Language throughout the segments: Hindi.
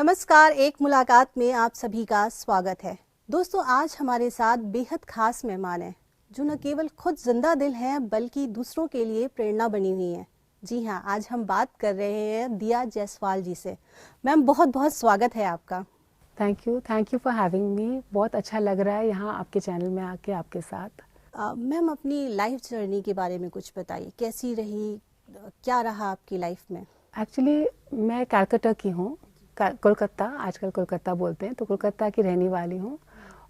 नमस्कार, एक मुलाकात में आप सभी का स्वागत है। दोस्तों, आज हमारे साथ बेहद खास मेहमान हैं जो न केवल खुद जिंदा दिल हैं बल्कि दूसरों के लिए प्रेरणा बनी हुई हैं। जी हाँ, आज हम बात कर रहे हैं दिया जायसवाल जी से। मैम, बहुत बहुत स्वागत है आपका। Thank you for having me. बहुत अच्छा लग रहा है यहाँ आपके चैनल में आके आपके साथ। मैम, अपनी लाइफ जर्नी के बारे में कुछ बताइए, कैसी रही, क्या रहा आपकी लाइफ में? एक्चुअली मैं कलकत्ता की हूँ, कोलकाता, आजकल कोलकाता बोलते हैं, तो कोलकाता की रहने वाली हूँ।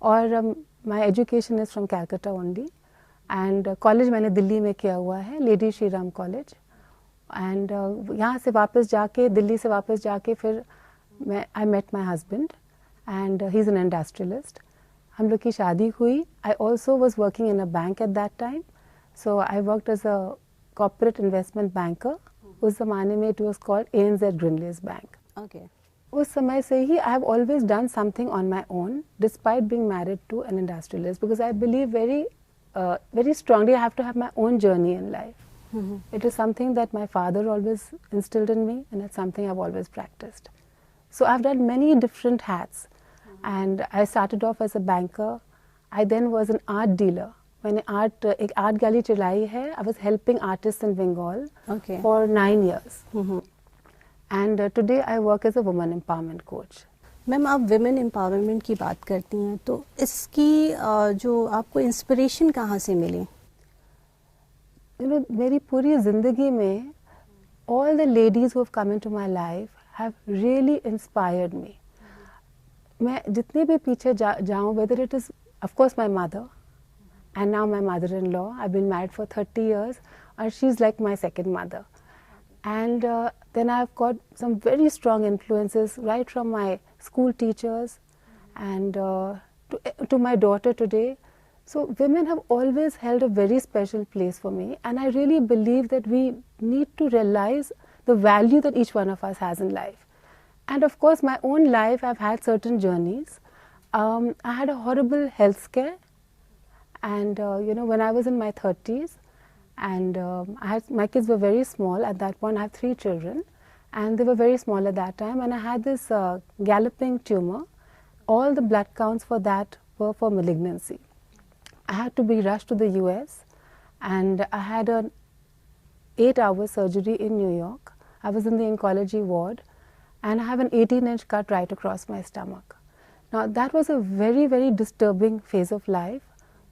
और my education is from Calcutta only and college मैंने दिल्ली में किया हुआ है, Lady Shri Ram College. And यहाँ से वापस जाके, दिल्ली से वापस जाके फिर I met my husband and he is an industrialist. हम लोग की शादी हुई। I also was working in a bank at that time, so I worked as a corporate investment banker. उस ज़माने में it was called ANZ Grindlays bank. Okay. उस समय से ही I have always done something on my own despite being married to an industrialist, because I believe very strongly I have to have my own journey in life. It is something that my father always instilled in me, and it's something I've always practiced. So I've done many different hats, and I started off as a banker. I then was an art dealer. मैंने एक आर्ट गैलरी चलाई है. I was helping artists in Bengal for 9 years. And today I work as a woman empowerment coach. Ma'am, आप विमेन एम्पावरमेंट की बात करती हैं, तो इसकी जो आपको इंस्पिरेशन कहाँ से मिली? मेरी पूरी ज़िंदगी में all the ladies who have come into my life have really inspired me. मैं जितने भी पीछे जाऊँ, whether it is of course my mother and now my mother-in-law. I've been married for 30 years and she's like my second mother. And then I've got some very strong influences right from my school teachers and to my daughter today. So women have always held a very special place for me, and I really believe that we need to realize the value that each one of us has in life. And of course, my own life, I've had certain journeys. I had a horrible health scare, and when I was in my 30s, and my kids were very small at that point. I have 3 children, and they were very small at that time, and I had this galloping tumor. All the blood counts for that were for malignancy. I had to be rushed to the US, and I had an 8-hour surgery in New York. I was in the oncology ward, and I have an 18-inch cut right across my stomach. Now that was a very, very disturbing phase of life,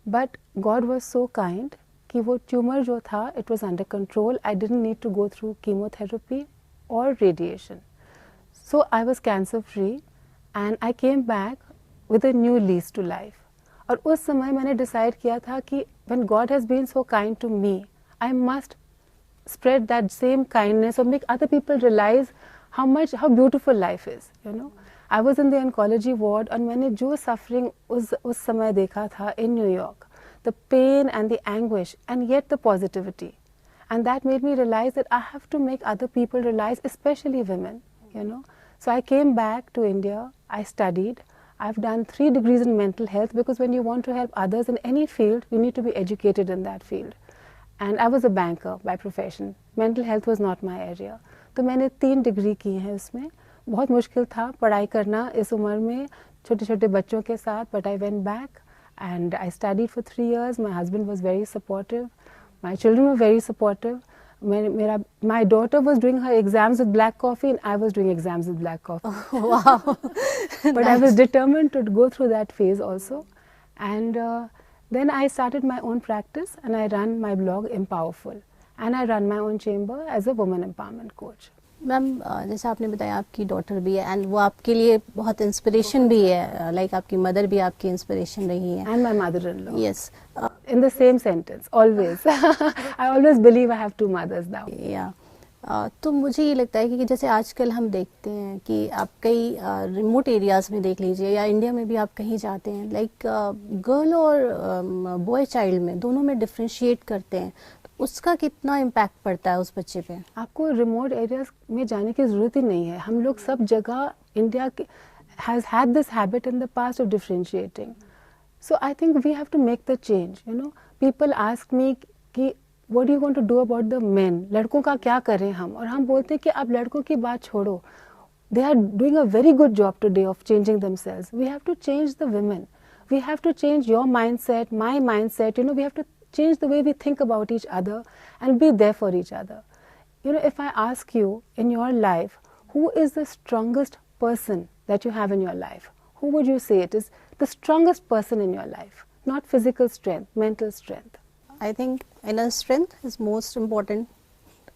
but God was so kind कि वो ट्यूमर जो था, it was under control. I didn't need to go through chemotherapy or radiation. So I was cancer free, and I came back with a new lease to life. और उस समय मैंने डिसाइड किया था कि when God has been so kind to me, I must spread that same kindness or make other people realize how beautiful life is. I was in the oncology ward, और मैंने जो suffering उस समय देखा था in New York, the pain and the anguish, and yet the positivity. And that made me realize that I have to make other people realize, especially women, So I came back to India, I studied. I've done 3 degrees in mental health, because when you want to help others in any field, you need to be educated in that field. And I was a banker by profession. Mental health was not my area. तो मैंने 3 डिग्री की हैं उसमें. बहुत मुश्किल था पढ़ाई करना इस उम्र में छोटे छोटे बच्चों के साथ, but I went back and I studied for 3 years. My husband was very supportive. My children were very supportive. My daughter was doing her exams with black coffee, and I was doing exams with black coffee. Oh, wow. But nice. I was determined to go through that phase also. And then I started my own practice, and I run my blog Empowerful, and I run my own chamber as a woman empowerment coach. Ma'am, जैसे आपने बताया आपकी डॉटर भी है, एंड वो आपके लिए बहुत इंस्पिरेशन भी है, लाइक आपकी मदर भी आपकी इंस्पिरेशन रही है. And my mother-in-law. Yes. In the same sentence, always. I always believe I have 2 mothers now. Yeah. तो मुझे ये लगता है कि जैसे आजकल हम देखते हैं कि आप कई रिमोट एरियाज़ में देख लीजिए, या इंडिया में भी आप कहीं जाते हैं, लाइक गर्ल और बॉय चाइल्ड में दोनों में डिफ्रेंशिएट करते हैं, उसका कितना इम्पैक्ट पड़ता है उस बच्चे पे? आपको रिमोट एरियाज में जाने की ज़रूरत ही नहीं है. हम लोग सब जगह, India has had this habit in the past of differentiating. So I think we have to make the change. People ask me कि what do you want to do about the men? लड़कों का क्या करें हम? और हम बोलते हैं कि आप लड़कों की बात छोड़ो. they are doing a very good job today of changing themselves. We have to change the women. We have to change your mindset, my mindset. We have to change the way we think about each other and be there for each other. If I ask you in your life, who is the strongest person that you have in your life? Who would you say it is the strongest person in your life? Not physical strength, mental strength. I think inner strength is most important,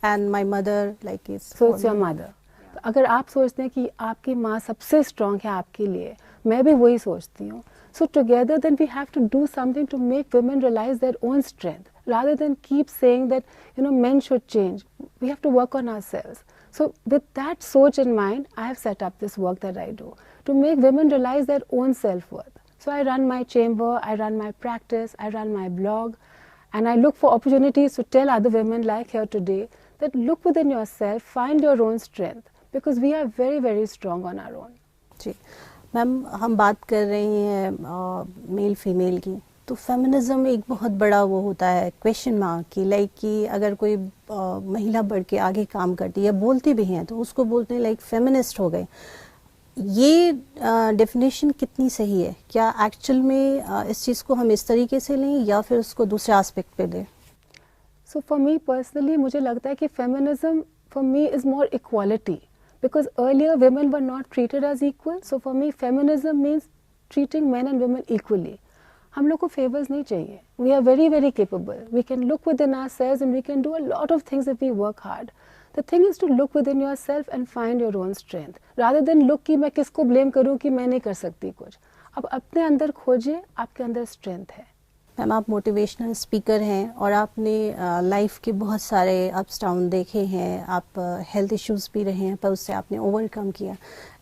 and my mother is. So it's your mother. तो अगर आप सोचते हैं कि आपकी माँ सबसे स्ट्रॉन्ग है आपके लिए, मैं भी वही सोचती हूँ. So together then we have to do something to make women realize their own strength, rather than keep saying that men should change. We have to work on ourselves. So with that soch in mind, I have set up this work that I do to make women realize their own self-worth. So I run my chamber, I run my practice, I run my blog, and I look for opportunities to tell other women like here today that look within yourself, find your own strength, because we are very, very strong on our own. जी मैम, हम बात कर रही हैं मेल फीमेल की, तो फेमिनिज्म एक बहुत बड़ा वो होता है क्वेश्चन मार्क की, कि अगर कोई महिला बढ़ के आगे काम करती है या बोलती भी हैं तो उसको बोलते हैं फेमिनिस्ट हो गए. ये डेफिनेशन कितनी सही है? क्या एक्चुअल में इस चीज़ को हम इस तरीके से लें या फिर उसको दूसरे एस्पेक्ट पे दें? सो फॉर मी पर्सनली मुझे लगता है कि feminism for me is more equality, because earlier women were not treated as equal. So for me feminism means treating men and women equally. हम लोग को favors नहीं चाहिए. We are very, very capable. We can look within ourselves and we can do a lot of things if we work hard. The thing is to look within yourself and find your own strength, rather than look कि मैं किसको blame करूँ कि मैं नहीं कर सकती कुछ. अब अपने अंदर खोजिए, आपके अंदर strength है. मैम, आप मोटिवेशनल स्पीकर हैं और आपने लाइफ के बहुत सारे अप्स डाउन देखे हैं, आप हेल्थ इश्यूज भी रहे हैं पर उससे आपने ओवरकम किया.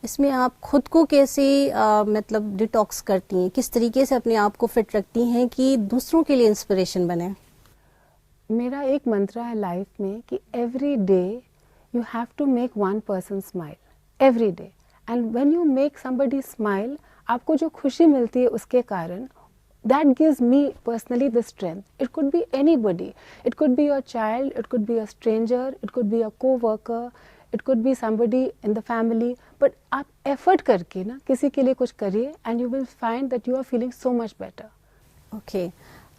इसमें आप खुद को कैसे मतलब डिटॉक्स करती हैं, किस तरीके से अपने आप को फिट रखती हैं कि दूसरों के लिए इंस्पिरेशन बने? मेरा एक मंत्र है लाइफ में कि every day you have to make one person smile, every day. And when you make somebody smile, आपको जो खुशी मिलती है उसके कारण, that gives me personally the strength. It could be anybody. It could be your child, it could be a stranger, it could be a co-worker, it could be somebody in the family. But आप effort करके ना किसी के लिए कुछ करिए and you will find that you are feeling so much better. Okay.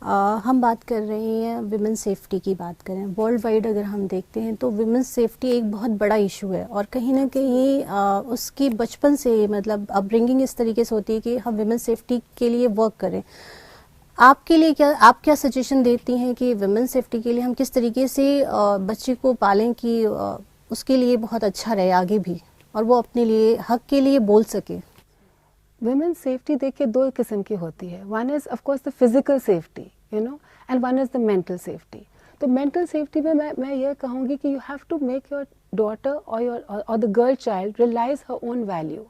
हम बात कर रहे हैं विमेन सेफ्टी की बात करें. वर्ल्ड वाइड अगर हम देखते हैं तो विमेन सेफ्टी एक बहुत बड़ा इशू है और कहीं ना कहीं उसकी बचपन से मतलब अपब्रिंगिंग इस तरीके से होती है कि हम विमेन सेफ्टी के लिए वर्क करें. आपके लिए आप क्या सजेशन देती हैं कि विमेन सेफ्टी के लिए हम किस तरीके से बच्चे को पालें कि उसके लिए बहुत अच्छा रहे आगे भी और वो अपने लिए हक के लिए बोल सके? Women safety देखिए दो किस्म की होती है. One is of course the physical safety, and one is the mental safety. तो mental safety में मैं ये कहूँगी कि you have to make your daughter or the girl child realize her own value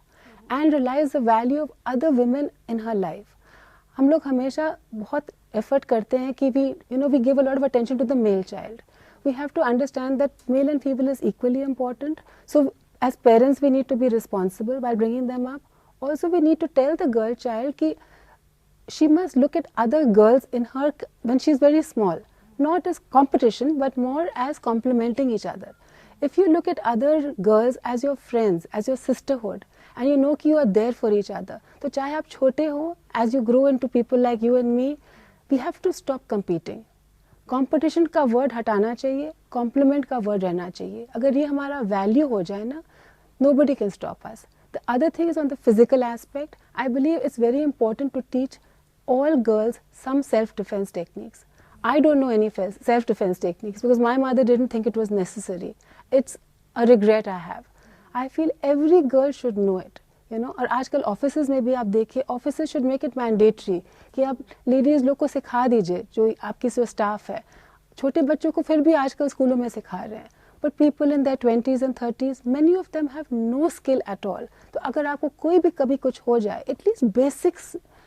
and realize the value of other women in her life. हम लोग हमेशा बहुत effort करते हैं कि we give a lot of attention to the male child. We have to understand that male and female is equally important. So as parents we need to be responsible while bringing them up. Also we need to tell the girl child कि she must look at other girls in her when she is very small, not as competition but more as complementing each other. If you look at other girls as your friends, as your sisterhood, and you know कि you are there for each other, तो चाहे आप छोटे हो, as you grow into people like you and me, we have to stop competing. Competition का वर्ड हटाना चाहिए, कॉम्प्लीमेंट का वर्ड रहना चाहिए. अगर ये हमारा वैल्यू हो जाए ना, nobody can stop us. The other thing is on the physical aspect. I believe it's very important to teach all girls some self-defense techniques. I don't know any self-defense techniques because my mother didn't think it was necessary. It's a regret I have. I feel every girl should know it. और आजकल ऑफिसेज में भी आप देखिए, offices should make it mandatory कि आप लेडीज़ लोग को सिखा दीजिए, जो आपकी जो स्टाफ है. छोटे बच्चों को फिर भी आजकल स्कूलों में सिखा रहे हैं. But people in their 20s and 30s, many of them have no skill at all. तो अगर आपको कोई भी कभी कुछ हो जाए, at least basic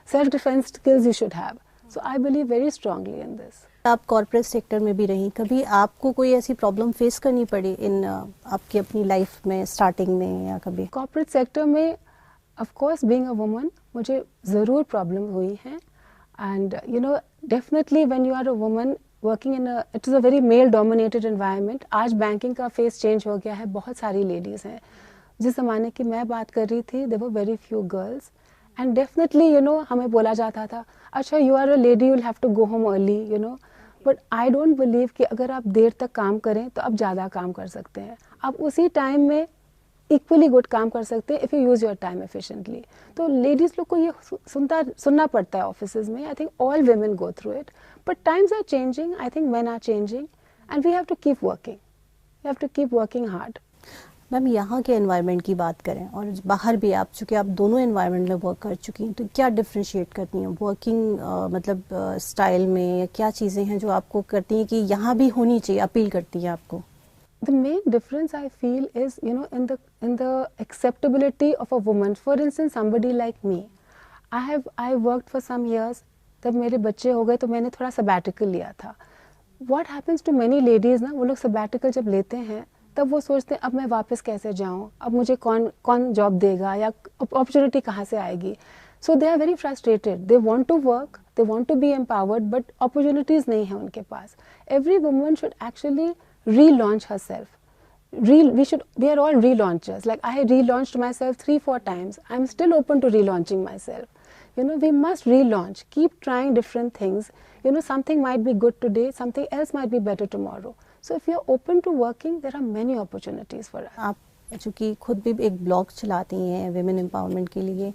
self-defense skills you should have. So I believe very strongly in this. आप कॉर्पोरेट सेक्टर में भी रही, कभी आपको कोई ऐसी प्रॉब्लम फेस करनी पड़ी इन आपकी अपनी लाइफ में स्टार्टिंग में या कभी? कॉर्पोरेट सेक्टर में of course being a woman मुझे ज़रूर प्रॉब्लम हुई है. And definitely when you are a woman working in it is a very male dominated environment. आज बैंकिंग का फेस चेंज हो गया है, बहुत सारी लेडीज़ हैं. जिस ज़माने की मैं बात कर रही थी, there were very few girls and definitely हमें बोला जाता था, अच्छा you are a lady, you'll have to go home early. But I don't believe कि अगर आप देर तक काम करें तो आप ज़्यादा काम कर सकते हैं, आप उसी टाइम में इक्वली गुड काम कर सकते हैं if you use your time efficiently. तो लेडीज़ लोग को ये सुनना पड़ता है ऑफिसेज में. I think all women go through it, but times are changing. I think men are changing and we have to keep working. We have to keep working hard. Ma'am यहाँ के एनवायरनमेंट की बात करें और बाहर भी आप, चूँकि आप दोनों एनवायरनमेंट में वर्क कर चुकी हैं, तो क्या डिफ्रेंशिएट करती हैं वर्किंग मतलब स्टाइल में, या क्या चीज़ें हैं जो आपको करती हैं कि यहाँ भी होनी चाहिए, अपील करती हैं आपको? The main difference I feel is, in the acceptability of a woman. For instance, somebody like me, I worked for some years. तब मेरे बच्चे हो गए तो मैंने थोड़ा sabbatical लिया था. What happens to many ladies ना, वो लोग sabbatical जब लेते हैं तब वो सोचते हैं अब मैं वापस कैसे जाऊँ, अब मुझे कौन जॉब देगा या अपॉर्चुनिटी कहाँ से आएगी. So they are very frustrated. They want to work, they want to be empowered, but opportunities नहीं है उनके पास. Every woman should actually relaunch herself. We are all relaunchers. Like I relaunched myself 3-4 times. I'm still open to relaunching myself. We must relaunch, keep trying different things. Something might be good today, something else might be better tomorrow. So if you're open to working, there are many opportunities for us. आप चूँकि खुद भी एक ब्लॉग चलाती हैं विमेन एम्पावरमेंट के लिए,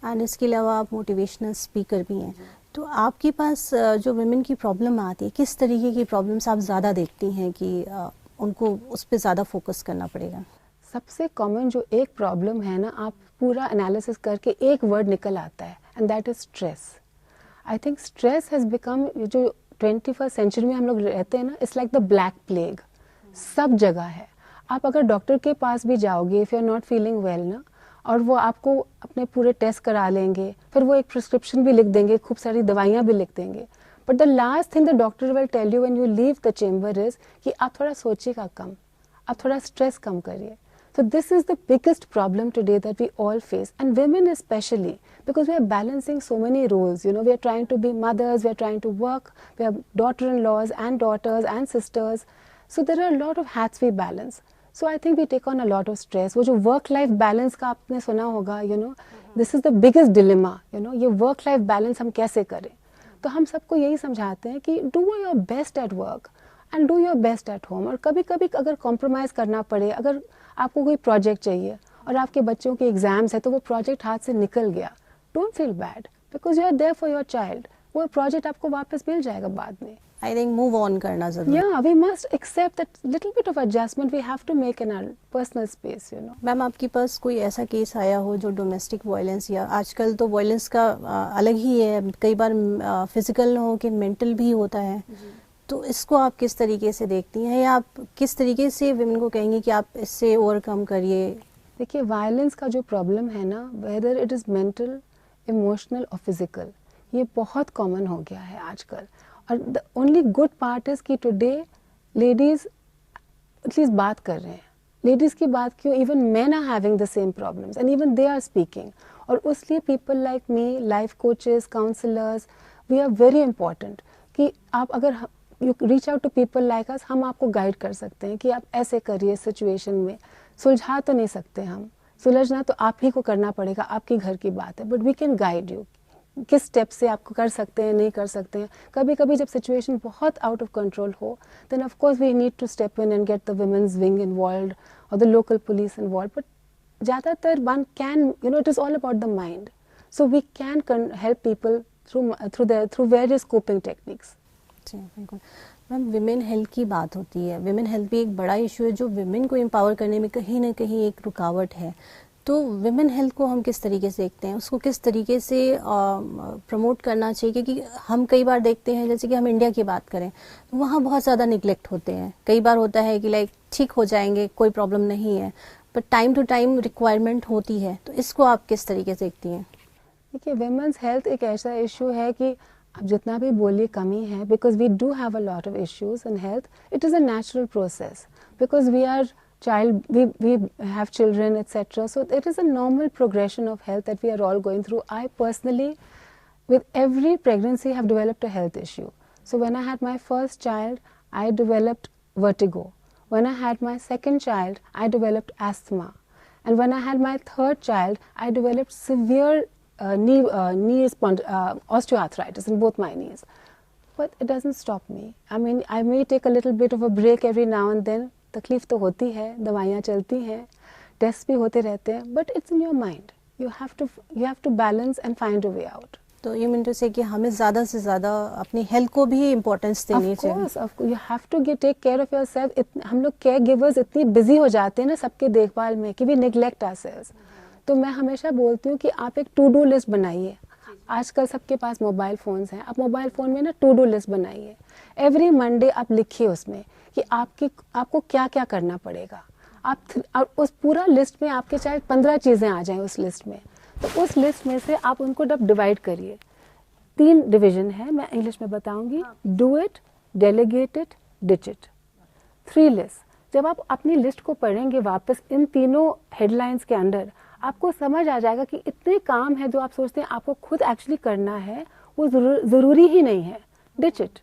एंड इसके अलावा आप मोटिवेशनल स्पीकर भी हैं, तो आपके पास जो विमेन की प्रॉब्लम आती है, किस तरीके की प्रॉब्लम्स आप ज़्यादा देखती हैं कि उनको उस पर ज़्यादा फोकस करना पड़ेगा? सबसे कॉमन जो एक प्रॉब्लम है ना, आप पूरा एनालिसिस करके एक वर्ड निकल आता है, and that is stress. I think stress has become, जो 21st सेंचुरी में हम लोग रहते हैं ना, it's like the black plague. सब जगह है. आप अगर डॉक्टर के पास भी जाओगे, if you are not feeling well ना, और वो आपको अपने पूरे टेस्ट करा लेंगे, फिर वो एक प्रिस्क्रिप्शन भी लिख देंगे, खूब सारी दवाइयाँ भी लिख देंगे, but the last thing the doctor will tell you when you leave the chamber is कि आप थोड़ा सोचिएगा कम, आप थोड़ा स्ट्रेस कम करिए. So this is the biggest problem today that we all face, and women especially, because we are balancing so many roles. We are trying to be mothers, we are trying to work, we have daughter-in-laws and daughters and sisters. So there are a lot of hats we balance. So I think we take on a lot of stress. वो जो work-life balance का आपने सुना होगा, this is the biggest dilemma. ये work-life balance हम कैसे करें? तो हम सबको यही समझाते हैं कि do your best at work and do your best at home. और कभी-कभी अगर compromise करना पड़े, अगर आपको कोई प्रोजेक्ट चाहिए और आपके बच्चों के एग्जाम्स है तो वो प्रोजेक्ट हाथ से निकल गया, don't feel bad, because you are there for your child. वो प्रोजेक्ट आपको वापस मिल जाएगा बाद में. आई थिंक मूव ऑन करना जरूरी है. या we must accept that little bit of adjustment we have to make in our personal space. Ma'am, आपके पास कोई ऐसा केस आया हो जो डोमेस्टिक वायलेंस, या आजकल तो वायलेंस का अलग ही है, कई बार फिजिकल हो कि मेंटल भी होता है, तो इसको आप किस तरीके से देखती हैं, या आप किस तरीके से विमेन को कहेंगी कि आप इससे ओवरकम करिए? देखिए, वायलेंस का जो प्रॉब्लम है ना, whether it is mental, emotional और फिजिकल, ये बहुत कॉमन हो गया है आजकल. और the only good part is कि टुडे लेडीज़ एटलीस्ट बात कर रहे हैं. लेडीज़ की बात क्यों, even man are having the same problems and even they are speaking. और उसलिए people like me, life coaches, counsellors, we are very important कि आप अगर you reach out to people like अस, हम आपको गाइड कर सकते हैं कि आप ऐसे करिए. सिचुएशन में सुलझा तो नहीं सकते हम, सुलझना तो आप ही को करना पड़ेगा, आपकी घर की बात है, but we can guide you किस स्टेप से आपको कर सकते हैं, नहीं कर सकते हैं. कभी कभी जब सिचुएशन बहुत आउट ऑफ कंट्रोल हो, then of course we need to step in and get the women's wing involved और the local police involve. But ज़्यादातर one can, it is all about the mind, so we can help people through various coping techniques. बिल्कुल. मैम, विमेन हेल्थ की बात होती है, विमेन हेल्थ भी एक बड़ा इशू है जो विमेन को एम्पावर करने में कहीं ना कहीं एक रुकावट है. तो विमेन हेल्थ को हम किस तरीके से देखते हैं, उसको किस तरीके से प्रमोट करना चाहिए? क्योंकि हम कई बार देखते हैं, जैसे कि हम इंडिया की बात करें तो वहाँ बहुत ज़्यादा निगलेक्ट होते हैं. कई बार होता है कि लाइक ठीक हो जाएंगे, कोई प्रॉब्लम नहीं है, but time to time requirement होती है. तो इसको आप किस तरीके से देखती हैं? देखिए, विमेंस हेल्थ एक ऐसा इशू है कि आप जितना भी बोलिए कमी है, because we do have a lot of issues in health. It is a natural process because we have children, etc. So it is a normal progression of health that we are all going through. I personally, with every pregnancy, have developed a health issue. So when I had my first child, I developed vertigo. When I had my second child, I developed asthma. And when I had my third child, I developed severe osteoarthritis in both my knees. But it doesn't stop me. I mean, I may take a little bit of a break every now and then. तकलीफ तो होती है, दवाइयाँ चलती हैं, टेस्ट भी होते रहते हैं, but it's in your mind. You have to balance and find a way out. तो you mean to say कि हमें ज़्यादा से ज़्यादा अपनी हेल्थ को भी इम्पोर्टेंस देनी चाहिए. Of course, you have to take care of yourself. हम लोग केयर गिवर्स इतनी बिजी हो जाते हैं ना सबके देखभाल में कि we neglect ourselves. तो मैं हमेशा बोलती हूँ कि आप एक टू डू लिस्ट बनाइए. आजकल सबके पास मोबाइल फ़ोन्स हैं. आप मोबाइल फ़ोन में ना टू डू लिस्ट बनाइए. एवरी मंडे आप लिखिए उसमें कि आपको क्या क्या करना पड़ेगा. आप उस पूरा लिस्ट में आपके चाहे 15 चीज़ें आ जाएं उस लिस्ट में, तो उस लिस्ट में से आप उनको डिवाइड करिए. 3 डिवीजन है, मैं इंग्लिश में बताऊंगी. Do it, delegate it, ditch it. 3 list. जब आप अपनी लिस्ट को पढ़ेंगे वापस इन तीनों हेडलाइंस के अंडर, आपको समझ आ जाएगा कि इतने काम है जो आप सोचते हैं आपको खुद एक्चुअली करना है, वो ज़रूरी ही नहीं है. Ditch it.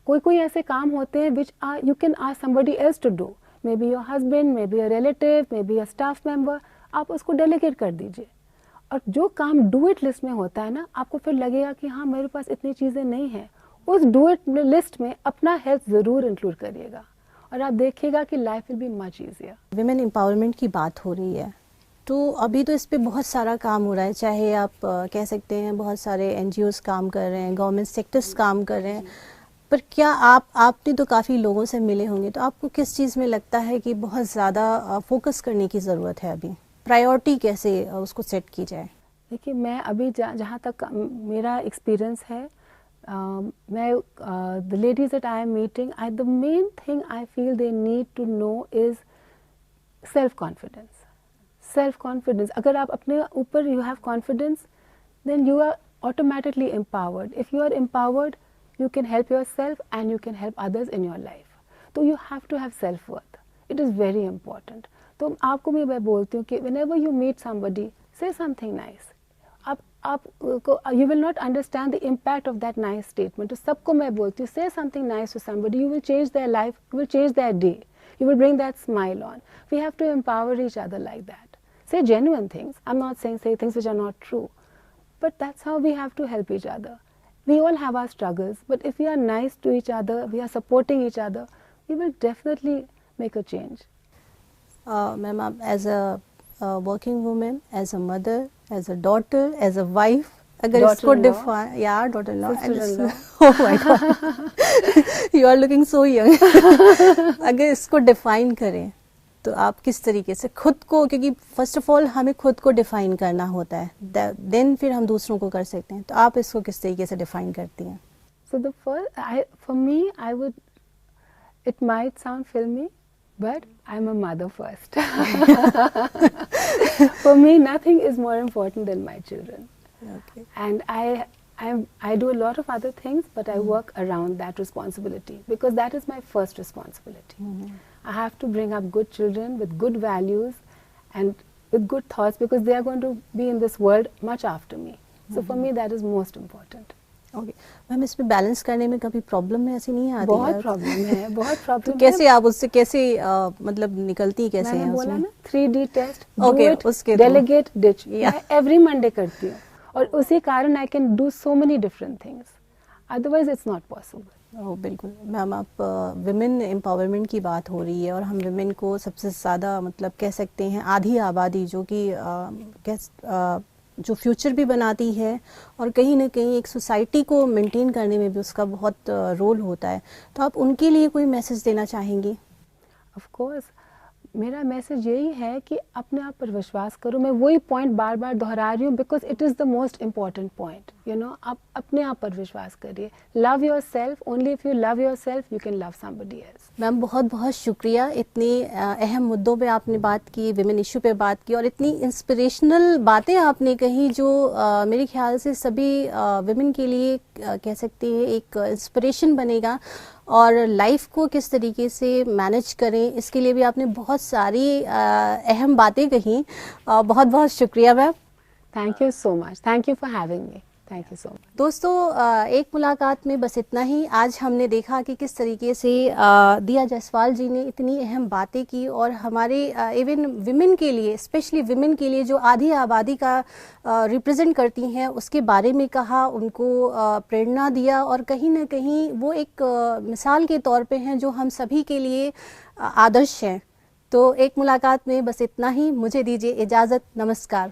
कोई ऐसे काम होते हैं which you can ask somebody else to do. Maybe your husband, maybe a relative, maybe a staff member. आप उसको डेलीगेट कर दीजिए. और जो काम डू इट लिस्ट में होता है ना, आपको फिर लगेगा कि हाँ मेरे पास इतनी चीज़ें नहीं हैं. उस डू इट लिस्ट में अपना हेल्थ ज़रूर इंक्लूड करिएगा और आप देखिएगा कि life will be much easier. Women empowerment की बात हो रही है, तो अभी तो इस पे बहुत सारा काम हो रहा है. चाहे आप कह सकते हैं बहुत सारे एनजीओज काम कर रहे हैं, गवर्नमेंट सेक्टर्स काम कर रहे हैं, पर क्या आपने तो काफ़ी लोगों से मिले होंगे, तो आपको किस चीज़ में लगता है कि बहुत ज़्यादा फोकस करने की ज़रूरत है? अभी प्रायोरिटी कैसे उसको सेट की जाए? देखिए, मैं अभी जहाँ तक मेरा एक्सपीरियंस है, मैं the ladies that I am meeting, the main thing I feel they need to know is self confidence. Self confidence. अगर आप अपने ऊपर you have confidence, then you are automatically empowered. If you are empowered, you can help yourself and you can help others in your life. So you have to have self-worth. It is very important. तो आपको मैं बोलती हूँ कि whenever you meet somebody, say something nice. You will not understand the impact of that nice statement. तो सबको मैं बोलती हूँ, say something nice to somebody. You will change their life. You will change their day. You will bring that smile on. We have to empower each other like that. Say genuine things. I'm not saying say things which are not true. But that's how we have to help each other. We all have our struggles, but if we are nice to each other, we are supporting each other, we will definitely make a change. Ma'am, as a working woman, as a mother, as a daughter, as a wife, अगर इसको define, yeah, daughter-in-law, oh my God, you are looking so young. अगर इसको define करें, तो आप किस तरीके से खुद को, क्योंकि फर्स्ट ऑफ ऑल हमें खुद को डिफाइन करना होता है, देन फिर हम दूसरों को कर सकते हैं, तो आप इसको किस तरीके से डिफाइन करती हैं? So the first, for me, it might sound filmy, but I'm a mother first. For me, nothing is more important than my children. Okay. And I do a lot of other things, but I work around that responsibility because that is my first responsibility. I have to bring up good children with good values and with good thoughts because they are going to be in this world much after me. So for me that is most important. Okay. Ma'am, इस पे बैलेंस करने में कभी प्रॉब्लम ऐसी नहीं आती? बहुत प्रॉब्लम है, बहुत प्रॉब्लम. तो कैसे आप उससे कैसे मतलब निकलती कैसे हैं? मैंने बोला ना 3D टेस्ट. Okay, उसके डेलीगेट, डिच. मैं एवरी मंडे करती हूँ और उसी कारण I can do so many different things. Otherwise it's not possible. बिल्कुल मैम, आप विमेन एम्पावरमेंट की बात हो रही है और हम विमेन को सबसे ज़्यादा मतलब कह सकते हैं आधी आबादी जो कि जो फ्यूचर भी बनाती है और कहीं ना कहीं एक सोसाइटी को मेंटेन करने में भी उसका बहुत रोल होता है, तो आप उनके लिए कोई मैसेज देना चाहेंगी? ऑफ कोर्स, मेरा मैसेज यही है कि अपने आप पर विश्वास करो. मैं वही पॉइंट बार बार दोहरा रही हूँ because it is the most important point. You know, आप अपने आप पर विश्वास करिए. Love your self. Only if you love your self you can love somebody else. Ma'am, बहुत बहुत शुक्रिया. इतनी अहम मुद्दों पे आपने बात की, विमेन इशू पे बात की और इतनी इंस्पिरेशनल बातें आपने कही जो मेरे ख्याल से सभी विमेन के लिए कह सकते हैं एक इंस्पिरेशन बनेगा. और लाइफ को किस तरीके से मैनेज करें इसके लिए भी आपने बहुत सारी अहम बातें कही. बहुत बहुत शुक्रिया ma'am. Thank you so much. Thank you for having me. Thank you so much. दोस्तों एक मुलाकात में बस इतना ही। आज हमने देखा कि किस तरीके से दिया जायसवाल जी ने इतनी अहम बातें की और हमारे इवन विमेन के लिए, स्पेशली विमेन के लिए जो आधी आबादी का रिप्रेजेंट करती हैं, उसके बारे में कहा, उनको प्रेरणा दिया और कहीं ना कहीं वो एक मिसाल के तौर पे हैं जो हम सभी के लिए आदर्श हैं। तो एक मुलाकात में बस इतना ही। मुझे दीजिए इजाज़त। नमस्कार।